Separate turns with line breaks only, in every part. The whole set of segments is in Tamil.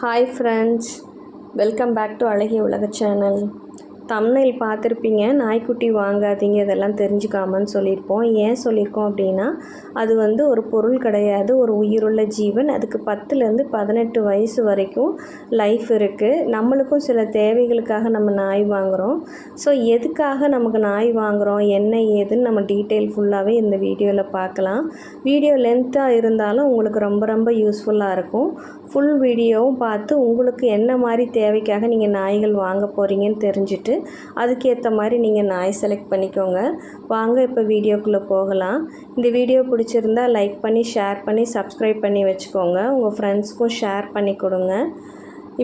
Hi friends, welcome back to அழகிய உலக சேனல். தம்ப்நெயில் பார்த்துருப்பீங்க, நாய்க்குட்டி வாங்காதீங்க இதெல்லாம் தெரிஞ்சுக்காமன்னு சொல்லியிருப்போம். ஏன் சொல்லியிருக்கோம் அப்படின்னா, அது வந்து ஒரு பொருள் கிடையாது, ஒரு உயிருள்ள ஜீவன். அதுக்கு 10லேருந்து 18 வயசு வரைக்கும் லைஃப் இருக்குது. நம்மளுக்கும் சில தேவைகளுக்காக நம்ம நாய் வாங்குகிறோம். ஸோ எதுக்காக நமக்கு நாய் வாங்குகிறோம், என்ன ஏதுன்னு நம்ம டீட்டெயில் ஃபுல்லாகவே இந்த வீடியோவில் பார்க்கலாம். வீடியோ லென்த்தாக இருந்தாலும் உங்களுக்கு ரொம்ப ரொம்ப யூஸ்ஃபுல்லாக இருக்கும். ஃபுல் வீடியோவும் பார்த்து உங்களுக்கு என்ன மாதிரி தேவைக்காக நீங்கள் நாய்கள் வாங்க போகிறீங்கன்னு தெரிஞ்சுட்டு அதுக்கேற்ற மாதிரி நீங்கள் நாய் செலக்ட் பண்ணிக்கோங்க. வாங்க இப்போ வீடியோக்குள்ளே போகலாம். இந்த வீடியோ பிடிச்சிருந்தா லைக் பண்ணி ஷேர் பண்ணி சப்ஸ்கிரைப் பண்ணி வச்சுக்கோங்க. உங்கள் ஃப்ரெண்ட்ஸ்க்கும் ஷேர் பண்ணி கொடுங்க.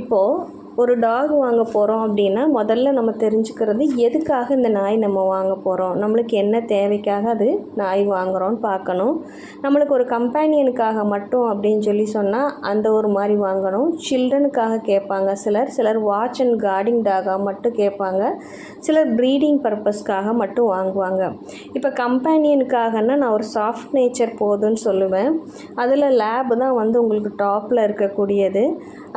இப்போது ஒரு டாக் வாங்க போகிறோம் அப்படின்னா முதல்ல நம்ம தெரிஞ்சுக்கிறது எதுக்காக இந்த நாய் நம்ம வாங்க போகிறோம், நம்மளுக்கு என்ன தேவைக்காக அது நாய் வாங்குகிறோன்னு பார்க்கணும். நம்மளுக்கு ஒரு கம்பேனியனுக்காக மட்டும் அப்படின்னு சொன்னால் அந்த ஒரு மாதிரி வாங்கணும். சில்ட்ரனுக்காக கேட்பாங்க சிலர் வாட்ச் அண்ட் கார்டிங் டாகாக மட்டும் கேட்பாங்க, சிலர் ப்ரீடிங் பர்பஸ்க்காக மட்டும் வாங்குவாங்க. இப்போ கம்பேனியனுக்காகனா நான் ஒரு சாஃப்ட் நேச்சர் போதுன்னு சொல்லுவேன். அதில் லேப் தான் வந்து உங்களுக்கு டாப்பில் இருக்கக்கூடியது.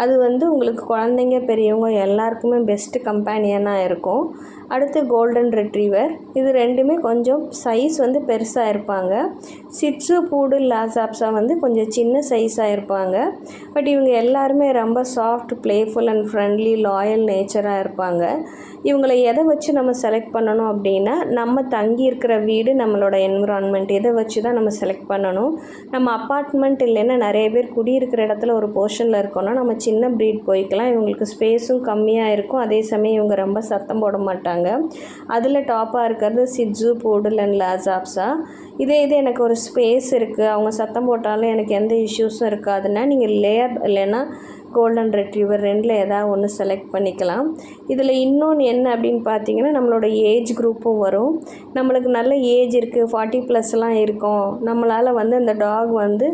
அது வந்து உங்களுக்கு குழந்தைங்க பெரியவங்க எல்லாருக்குமே பெஸ்ட்டு கம்பேனியனாக இருக்கும். அடுத்து கோல்டன் ரெட்ரீவர், இது ரெண்டுமே கொஞ்சம் சைஸ் வந்து பெருசாக இருப்பாங்க. சிட்ஸு பூடில் லாசாப்ஸா வந்து கொஞ்சம் சின்ன சைஸாக இருப்பாங்க. பட் இவங்க எல்லாருமே ரொம்ப soft, playful and friendly, loyal நேச்சராக இருப்பாங்க. இவங்களை எதை வச்சு நம்ம செலக்ட் பண்ணணும் அப்படின்னா, நம்ம தங்கி இருக்கிற வீடு, நம்மளோட என்விரான்மெண்ட் இதை வச்சு தான் நம்ம செலக்ட் பண்ணணும். நம்ம அப்பார்ட்மெண்ட் இல்லைன்னா நிறைய பேர் குடியிருக்கிற இடத்துல ஒரு போர்ஷனில் இருக்கோன்னா நம்ம சின்ன ப்ரீட் போய்க்கலாம். இவங்களுக்கு ஸ்பேஸும் கம்மியாக இருக்கும். அதே சமயம் இவங்க ரொம்ப சத்தம் போட மாட்டாங்க. அதில் டாப்பாக இருக்கிறது சிட்ஸு, பூடில் அண்ட் லாசாப்ஸா. இதே எனக்கு ஒரு ஸ்பேஸ் இருக்குது, அவங்க சத்தம் போட்டாலும் எனக்கு எந்த இஷ்யூஸும் இருக்காதுன்னா நீங்கள் லேப் இல்லைன்னா கோல்டன் ரெட்ரீவர் ரெண்டில் ஏதாவது ஒன்று செலக்ட் பண்ணிக்கலாம். இதில் இன்னொன்று என்ன அப்படின்னு பார்த்தீங்கன்னா, நம்மளோட ஏஜ் குரூப்பும் வரும். நம்மளுக்கு நல்ல ஏஜ் இருக்குது, 40+ இருக்கும், நம்மளால் வந்து அந்த டாக் வந்து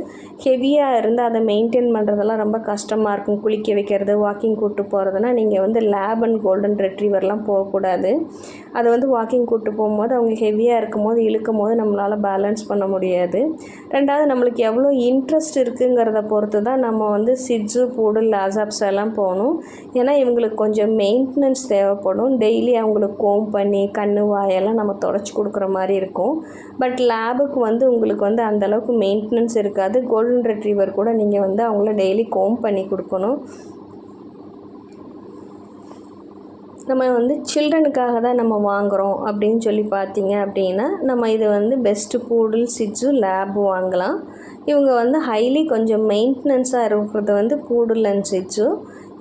ஹெவியாக இருந்து அதை மெயின்டைன் பண்ணுறதெல்லாம் ரொம்ப கஷ்டமாக இருக்கும். குளிக்க வைக்கிறது, வாக்கிங் கூப்பிட்டு போகிறதுனா நீங்கள் வந்து லேப் அண்ட் கோல்டன் ரெட்ரீவர்லாம் போகக்கூடாது. அதை வந்து வாக்கிங் கூப்பிட்டு போகும்போது அவங்க ஹெவியாக இருக்கும் போது இழுக்கும் போது நம்மளால் பேலன்ஸ் பண்ண முடியாது. ரெண்டாவது நம்மளுக்கு எவ்வளோ இன்ட்ரெஸ்ட் இருக்குங்கிறத பொறுத்து தான் நம்ம வந்து சிட்ஸு, பூடில், லாசாப்ஸ் எல்லாம் போகணும். ஏன்னா இவங்களுக்கு கொஞ்சம் மெயின்டெனன்ஸ் தேவைப்படும். டெய்லி அவங்களுக்கு கோம் பண்ணி கண்ணு வாயெல்லாம் நம்ம தொடச்சி கொடுக்குற மாதிரி இருக்கும். பட் லேபுக்கு வந்து உங்களுக்கு வந்து அந்தளவுக்கு மெயின்டெனன்ஸ் இருக்காது. கோல்டன் ரெட்ரீவர் கூட நீங்கள் வந்து அவங்கள டெய்லி கோம் பண்ணி கொடுக்கணும். நம்ம வந்து சில்ட்ரனுக்காக தான் நம்ம வாங்குகிறோம் அப்படின்னு பார்த்தீங்க அப்படின்னா, நம்ம இது வந்து பெஸ்ட்டு பூடில், சிட்ஸு, லேப் வாங்கலாம். இவங்க வந்து ஹைலி கொஞ்சம் மெயின்டெனன்ஸாக இருக்கிறது வந்து பூடில் அண்ட் சிட்ஸு.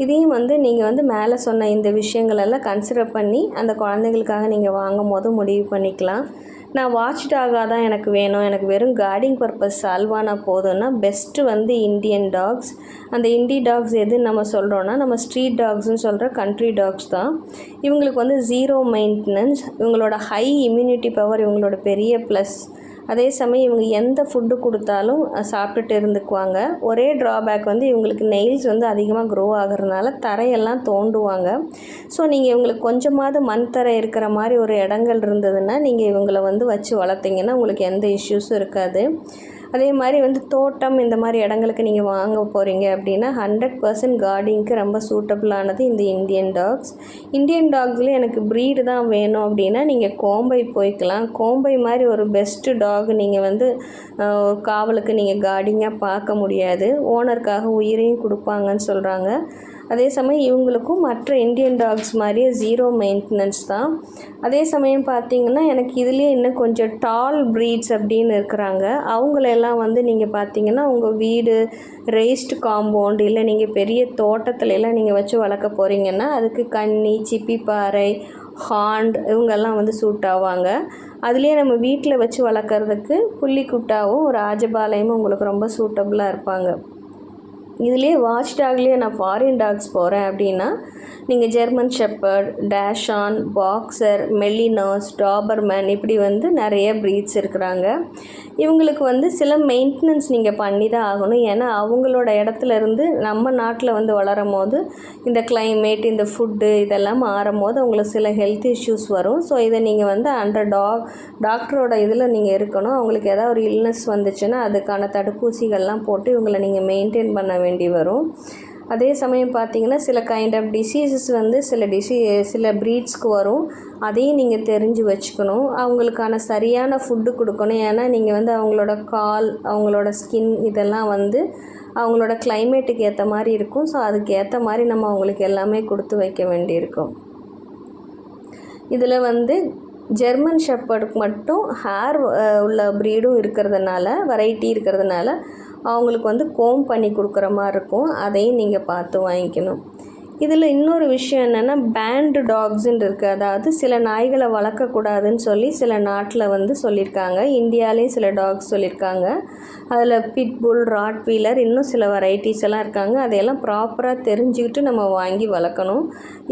இதையும் வந்து நீங்கள் வந்து மேலே சொன்ன இந்த விஷயங்களெல்லாம் கன்சிடர் பண்ணி அந்த குழந்தைகளுக்காக நீங்கள் வாங்கும் போது முடிவு பண்ணிக்கலாம். நான் வாட்ச் டாகாக தான் எனக்கு வேணும், எனக்கு வெறும் கார்டிங் பர்பஸ் அல்வானா போதும்னா பெஸ்ட்டு வந்து இந்தியன் டாக்ஸ். அந்த இண்டி டாக்ஸ் எதுன்னு நம்ம சொல்கிறோன்னா, நம்ம ஸ்ட்ரீட் டாக்ஸ்ன்னு சொல்கிற கண்ட்ரி டாக்ஸ் தான். இவங்களுக்கு வந்து ஜீரோ மெயின்டெனன்ஸ், இவங்களோட ஹை இம்யூனிட்டி பவர் இவங்களோட பெரிய ப்ளஸ். அதே சமயம் இவங்க எந்த ஃபுட்டு கொடுத்தாலும் சாப்பிட்டுட்டு இருந்துக்குவாங்க. ஒரே ட்ராபேக் வந்து இவங்களுக்கு நெயில்ஸ் வந்து அதிகமாக க்ரோ ஆகிறதுனால தரையெல்லாம் தோண்டுவாங்க. ஸோ நீங்கள் இவங்களுக்கு கொஞ்சமாவது மண் தரை இருக்கிற மாதிரி ஒரு இடங்கள் இருந்ததுன்னா நீங்கள் இவங்களை வந்து வச்சு வளர்த்திங்கன்னா உங்களுக்கு எந்த இஷ்யூஸும் இருக்காது. அதே மாதிரி வந்து தோட்டம் இந்த மாதிரி இடங்களுக்கு நீங்கள் வாங்க போகிறீங்க அப்படின்னா 100% கார்டிங்க்கு ரொம்ப சூட்டபிளானது இந்த இந்தியன் டாக்ஸ். இந்தியன் டாக்ஸில் எனக்கு ப்ரீடு தான் வேணும் அப்படின்னா நீங்கள் கோம்பை போய்க்கலாம். கோம்பை மாதிரி ஒரு பெஸ்ட்டு டாக் நீங்கள் வந்து காவலுக்கு நீங்கள் கார்டிங்காக பார்க்க முடியாது. ஓனருக்காக உயிரையும் கொடுப்பாங்கன்னு சொல்கிறாங்க. அதே சமயம் இவங்களுக்கும் மற்ற இந்தியன் டாக்ஸ் மாதிரியே ஜீரோ மெயின்டெனன்ஸ் தான். அதே சமயம் பார்த்திங்கன்னா எனக்கு இதுலேயே இன்னும் கொஞ்சம் டால் ப்ரீட்ஸ் அப்படின்னு இருக்கிறாங்க. அவங்களெல்லாம் வந்து நீங்கள் பார்த்திங்கன்னா உங்கள் வீடு, ரெய்ஸ்டு காம்பவுண்ட் இல்லை நீங்கள் பெரிய தோட்டத்துலலாம் நீங்கள் வச்சு வளர்க்க போகிறீங்கன்னா அதுக்கு கன்னி, சிப்பிப்பாறை, ஹாண்ட் இவங்கெல்லாம் வந்து சூட் ஆவாங்க. அதுலேயே நம்ம வீட்டில் வச்சு வளர்க்குறதுக்கு புள்ளிக்குட்டாவும் ராஜபாளையமும் உங்களுக்கு ரொம்ப சூட்டபுளாக இருப்பாங்க. இதுலேயே வாட்ச் டாக்லேயே நான் ஃபாரின் டாக்ஸ் போகிறேன் அப்படின்னா நீங்கள் ஜெர்மன் ஷெப்பர்ட், டேஷான், பாக்ஸர், மெல்லினோஸ், டாபர்மேன் இப்படி வந்து நிறைய ப்ரீட்ஸ் இருக்கிறாங்க. இவங்களுக்கு வந்து சில மெயின்டெனன்ஸ் நீங்கள் பண்ணி தான் ஆகணும். ஏன்னா அவங்களோட இடத்துல இருந்து நம்ம நாட்டில் வந்து வளரும் போது இந்த கிளைமேட், இந்த ஃபுட்டு இதெல்லாம் மாறும் போது அவங்களுக்கு சில ஹெல்த் இஷ்யூஸ் வரும். ஸோ இதை நீங்கள் வந்து டாக்டரோட இதில் நீங்கள் இருக்கணும். அவங்களுக்கு ஏதாவது ஒரு இல்னஸ் வந்துச்சுன்னா அதுக்கான தடுப்பூசிகள்லாம் போட்டு இவங்களை நீங்கள் மெயின்டைன் பண்ண வேண்டி வரும். அதே சமயம் பார்த்திங்கன்னா சில கைண்ட் ஆஃப் டிசீசஸ் வந்து சில ப்ரீட்ஸ்க்கு வரும். அதையும் நீங்கள் தெரிஞ்சு வச்சுக்கணும். அவங்களுக்கான சரியான ஃபுட்டு கொடுக்கணும். ஏன்னா நீங்கள் வந்து அவங்களோட கால், அவங்களோட ஸ்கின் இதெல்லாம் வந்து அவங்களோட கிளைமேட்டுக்கு ஏற்ற மாதிரி இருக்கும். ஸோ அதுக்கு ஏற்ற மாதிரி நம்ம அவங்களுக்கு எல்லாமே கொடுத்து வைக்க வேண்டியிருக்கும். இதில் வந்து ஜெர்மன் ஷெப்பர்டுக்கு மட்டும் ஹேர் உள்ள ப்ரீடும் இருக்கிறதுனால, வெரைட்டி இருக்கிறதுனால அவங்களுக்கு வந்து கோம் பண்ணி கொடுக்குற மாதிரி இருக்கும். அதையும் நீங்கள் பார்த்து வாங்கிக்கணும். இதில் இன்னொரு விஷயம் என்னென்னா, பேண்டு டாக்ஸுன்னு இருக்குது. அதாவது சில நாய்களை வளர்க்கக்கூடாதுன்னு சொல்லி சில நாட்டில் வந்து சொல்லியிருக்காங்க. இந்தியாவிலேயும் சில டாக்ஸ் சொல்லியிருக்காங்க. அதில் பிட்புல், ராட்வீலர், இன்னும் சில வெரைட்டிஸ் எல்லாம் இருக்காங்க. அதையெல்லாம் ப்ராப்பராக தெரிஞ்சுக்கிட்டு நம்ம வாங்கி வளர்க்கணும்.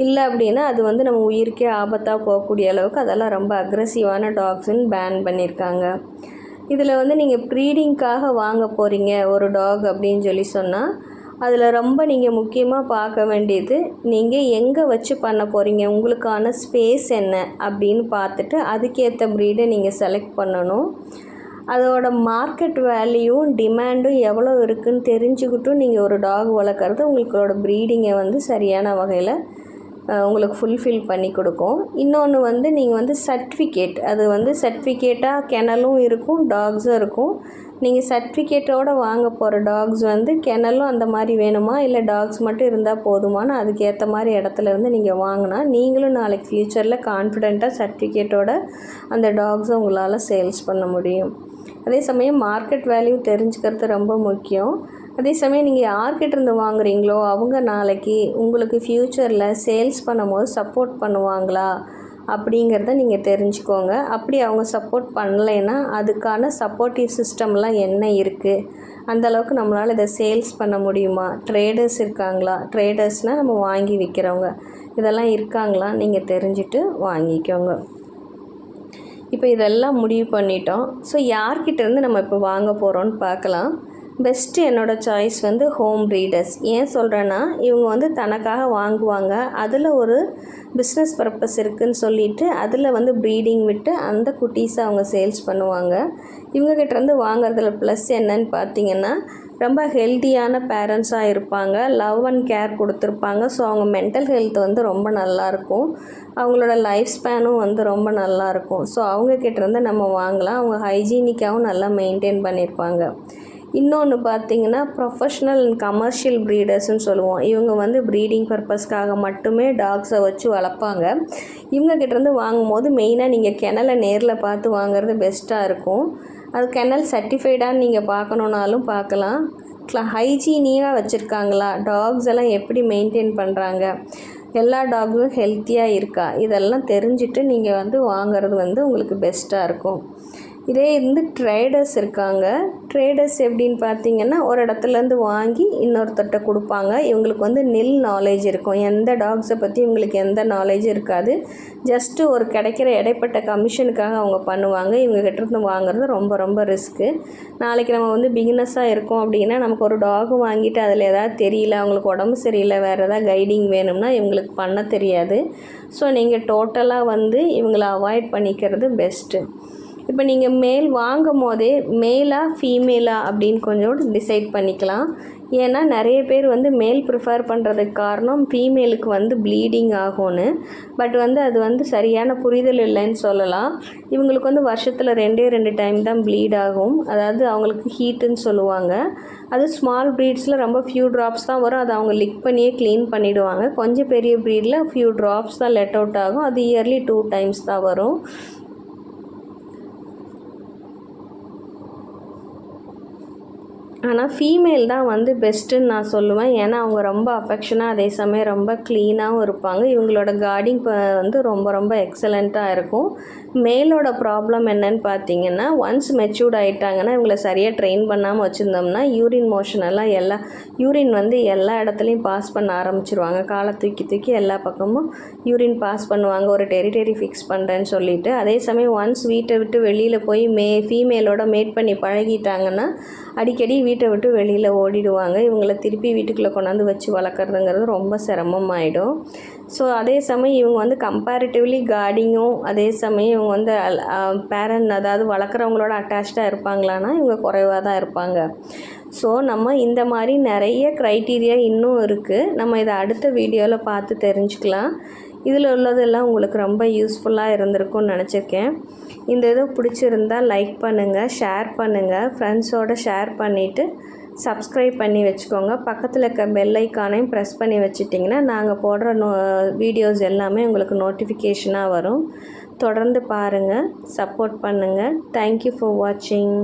இல்லை அப்படின்னா அது வந்து நம்ம உயிருக்கே ஆபத்தாக போகக்கூடிய அளவுக்கு அதெல்லாம் ரொம்ப அக்ரெசிவான டாக்ஸுன்னு பேன் பண்ணியிருக்காங்க. இதில் வந்து நீங்கள் ப்ரீடிங்க்காக வாங்க போகிறீங்க ஒரு டாக் அப்படின்னு சொல்லி சொன்னால், அதில் ரொம்ப நீங்கள் முக்கியமாக பார்க்க வேண்டியது, நீங்கள் எங்கே வச்சு பண்ண போகிறீங்க, உங்களுக்கான ஸ்பேஸ் என்ன அப்படின்னு பார்த்துட்டு அதுக்கேற்ற ப்ரீடை நீங்கள் செலக்ட் பண்ணணும். அதோட மார்க்கெட் வேல்யூவும் டிமாண்டும் எவ்வளோ இருக்குதுன்னு தெரிஞ்சுக்கிட்டும் நீங்கள் ஒரு டாக் வளர்க்குறது உங்களோட ப்ரீடிங்கை வந்து சரியான வகையில் உங்களுக்கு ஃபுல்ஃபில் பண்ணி கொடுக்கும். இன்னொன்று வந்து நீங்கள் வந்து சர்டிஃபிகேட், அது வந்து சர்டிஃபிகேட்டாக கெனலும் இருக்கும், டாக்ஸும் இருக்கும். நீங்கள் சர்டிஃபிகேட்டோடு வாங்க போகிற டாக்ஸ் வந்து கெனலும் அந்த மாதிரி வேணுமா, இல்லை டாக்ஸ் மட்டும் இருந்தால் போதுமானு அதுக்கேற்ற மாதிரி இடத்துல இருந்து நீங்கள் வாங்கினா நீங்களும் நாளைக்கு ஃப்யூச்சரில் கான்ஃபிடெண்ட்டாக சர்டிஃபிகேட்டோட அந்த டாக்ஸை உங்களால் சேல்ஸ் பண்ண முடியும். அதே சமயம் மார்க்கெட் வேல்யூ தெரிஞ்சுக்கிறது ரொம்ப முக்கியம். அதே சமயம் நீங்கள் யார்கிட்டேருந்து வாங்குறீங்களோ அவங்க நாளைக்கு உங்களுக்கு ஃப்யூச்சரில் சேல்ஸ் பண்ணும்போது சப்போர்ட் பண்ணுவாங்களா அப்படிங்கிறத நீங்கள் தெரிஞ்சுக்கோங்க. அப்படி அவங்க சப்போர்ட் பண்ணலைன்னா அதுக்கான சப்போர்ட்டிவ் சிஸ்டம்லாம் என்ன இருக்குது, அந்தளவுக்கு நம்மளால் இதை சேல்ஸ் பண்ண முடியுமா, ட்ரேடர்ஸ் இருக்காங்களா, ட்ரேடர்ஸ்னால் நம்ம வாங்கி விற்கிறவங்க, இதெல்லாம் இருக்காங்களா நீங்கள் தெரிஞ்சுட்டு வாங்கிக்கோங்க. இப்போ இதெல்லாம் முடிவு பண்ணிட்டோம். ஸோ யார்கிட்டேருந்து நம்ம இப்போ வாங்க போகிறோன்னு பார்க்கலாம். பெஸ்ட்டு என்னோடய சாய்ஸ் வந்து ஹோம் ப்ரீடர்ஸ். ஏன் சொல்கிறேன்னா, இவங்க வந்து தனக்காக வாங்குவாங்க, அதில் ஒரு பிஸ்னஸ் பர்பஸ் இருக்குதுன்னு சொல்லிவிட்டு அதில் வந்து ப்ரீடிங் விட்டு அந்த குட்டீஸை அவங்க சேல்ஸ் பண்ணுவாங்க. இவங்ககிட்டேருந்து வாங்குறதுல ப்ளஸ் என்னன்னு பார்த்தீங்கன்னா, ரொம்ப ஹெல்த்தியான பேரண்ட்ஸாக இருப்பாங்க, லவ் அண்ட் கேர் கொடுத்துருப்பாங்க. ஸோ அவங்க மென்டல் ஹெல்த் வந்து ரொம்ப நல்லாயிருக்கும், அவங்களோட லைஃப் ஸ்பேனும் வந்து ரொம்ப நல்லாயிருக்கும். ஸோ அவங்கக்கிட்டேருந்து நம்ம வாங்கலாம். அவங்க ஹைஜீனிக்காகவும் நல்லா மெயின்டைன் பண்ணியிருப்பாங்க. இன்னொன்று பார்த்திங்கன்னா, ப்ரொஃபஷ்னல் அண்ட் கமர்ஷியல் ப்ரீடர்ஸ்னு சொல்லுவோம். இவங்க வந்து ப்ரீடிங் பர்பஸ்க்காக மட்டுமே டாக்ஸை வச்சு வளர்ப்பாங்க. இவங்ககிட்டேருந்து வாங்கும்போது மெயினாக நீங்கள் கெனலை நேரில் பார்த்து வாங்குறது பெஸ்ட்டாக இருக்கும். அது கெனல் சர்டிஃபைடான்னு நீங்கள் பார்க்கணுன்னாலும் பார்க்கலாம். ஹைஜீனியாக வச்சுருக்காங்களா, டாக்ஸ் எல்லாம் எப்படி மெயின்டைன் பண்ணுறாங்க, எல்லா டாக்ஸும் ஹெல்த்தியாக இருக்கா, இதெல்லாம் தெரிஞ்சுட்டு நீங்கள் வந்து வாங்குறது வந்து உங்களுக்கு பெஸ்ட்டாக இருக்கும். இதே இருந்து ட்ரேடர்ஸ் இருக்காங்க. ட்ரேடர்ஸ் எப்படின்னு பார்த்தீங்கன்னா, ஒரு இடத்துலேருந்து வாங்கி இன்னொருத்தர்கிட்ட கொடுப்பாங்க. இவங்களுக்கு வந்து நில் நாலேஜ் இருக்கும். எந்த டாக்ஸை பற்றி இவங்களுக்கு எந்த நாலேஜும் இருக்காது. ஜஸ்ட்டு ஒரு கிடைக்கிற இடைப்பட்ட கமிஷனுக்காக அவங்க பண்ணுவாங்க. இவங்ககிட்டருந்து வாங்குறது ரொம்ப ரொம்ப ரிஸ்க்கு. நாளைக்கு நம்ம வந்து பிகினஸாக இருக்கோம் அப்படின்னா, நமக்கு ஒரு டாக் வாங்கிட்டு அதில் எதாவது தெரியல, அவங்களுக்கு உடம்பு சரியில்லை, வேறு எதாவது கைடிங் வேணும்னா இவங்களுக்கு பண்ண தெரியாது. ஸோ நீங்கள் டோட்டலாக வந்து இவங்களை அவாய்ட் பண்ணிக்கிறது பெஸ்ட்டு. இப்போ நீங்கள் மேல் வாங்கும் போதே மேலா ஃபீமேலா அப்படின்னு கொஞ்சம் டிசைட் பண்ணிக்கலாம். ஏன்னா நிறைய பேர் வந்து மேல் ப்ரிஃபர் பண்ணுறதுக்கு காரணம் ஃபீமேலுக்கு வந்து ப்ளீடிங் ஆகும்னு. பட் வந்து அது வந்து சரியான புரிதல் இல்லைன்னு சொல்லலாம். இவங்களுக்கு வந்து வருஷத்தில் 2 டைம் தான் ப்ளீட் ஆகும். அதாவது அவங்களுக்கு ஹீட்டுன்னு சொல்லுவாங்க. அது ஸ்மால் ப்ரீட்ஸில் ரொம்ப ஃபியூ ட்ராப்ஸ் தான் வரும். அதை அவங்க லிக் பண்ணியே க்ளீன் பண்ணிவிடுவாங்க. கொஞ்சம் பெரிய ப்ரீடில் ஃபியூ ட்ராப்ஸ் தான் லெட் அவுட் ஆகும். அது இயர்லி 2 டைம்ஸ் தான் வரும். ஆனால் ஃபீமேல் தான் வந்து பெஸ்ட்டுன்னு நான் சொல்லுவேன். ஏன்னா அவங்க ரொம்ப அஃபெக்ஷனாக, அதே சமயம் ரொம்ப க்ளீனாகவும் இருப்பாங்க. இவங்களோட கார்டிங் வந்து ரொம்ப ரொம்ப எக்ஸலண்ட்டாக இருக்கும். மேலோட ப்ராப்ளம் என்னன்னு பார்த்தீங்கன்னா, ஒன்ஸ் மெச்சூர்ட் ஆகிட்டாங்கன்னா இவங்களை சரியாக ட்ரெயின் பண்ணாமல் வச்சுருந்தோம்னா யூரின் மோஷன் எல்லாம் யூரின் வந்து எல்லா இடத்துலையும் பாஸ் பண்ண ஆரம்பிச்சிருவாங்க. காலை தூக்கி தூக்கி எல்லா பக்கமும் யூரின் பாஸ் பண்ணுவாங்க, ஒரு டெரிட்டரி ஃபிக்ஸ் பண்ணுறேன்னு சொல்லிவிட்டு. அதே சமயம் ஒன்ஸ் வீட்டை விட்டு வெளியில் போய் ஃபீமேலோட மேட் பண்ணி பழகிட்டாங்கன்னா அடிக்கடி வீட்டை விட்டு வெளியில் ஓடிடுவாங்க. இவங்களை திருப்பி வீட்டுக்குள்ளே கொண்டாந்து வச்சு வளர்க்குறதுங்கிறது ரொம்ப சிரமமாயிடும். ஸோ அதே சமயம் இவங்க வந்து கம்பேரிட்டிவ்லி கார்டிங்கும், அதே சமயம் இவங்க வந்து பேரண்ட் அதாவது வளர்க்குறவங்களோட அட்டாச்சாக இருப்பாங்களான்னா இவங்க குறைவாக தான் இருப்பாங்க. ஸோ நம்ம இந்த மாதிரி நிறைய க்ரைட்டீரியா இன்னும் இருக்குது. நம்ம இதை அடுத்த வீடியோவில் பார்த்து தெரிஞ்சுக்கலாம். இதில் உள்ளதெல்லாம் உங்களுக்கு ரொம்ப யூஸ்ஃபுல்லாக இருந்திருக்கும்னு நினச்சிருக்கேன். இந்த இது பிடிச்சிருந்தால் லைக் பண்ணுங்கள், ஷேர் பண்ணுங்கள், ஃப்ரெண்ட்ஸோடு ஷேர் பண்ணிவிட்டு சப்ஸ்கிரைப் பண்ணி வச்சுக்கோங்க. பக்கத்தில் இருக்க பெல் ஐக்கானையும் ப்ரெஸ் பண்ணி வச்சிட்டிங்கன்னா நாங்கள் போடுற வீடியோஸ் எல்லாமே உங்களுக்கு நோட்டிஃபிகேஷனாக வரும். தொடர்ந்து பாருங்கள், சப்போர்ட் பண்ணுங்கள். தேங்க்யூ ஃபார் வாட்சிங்.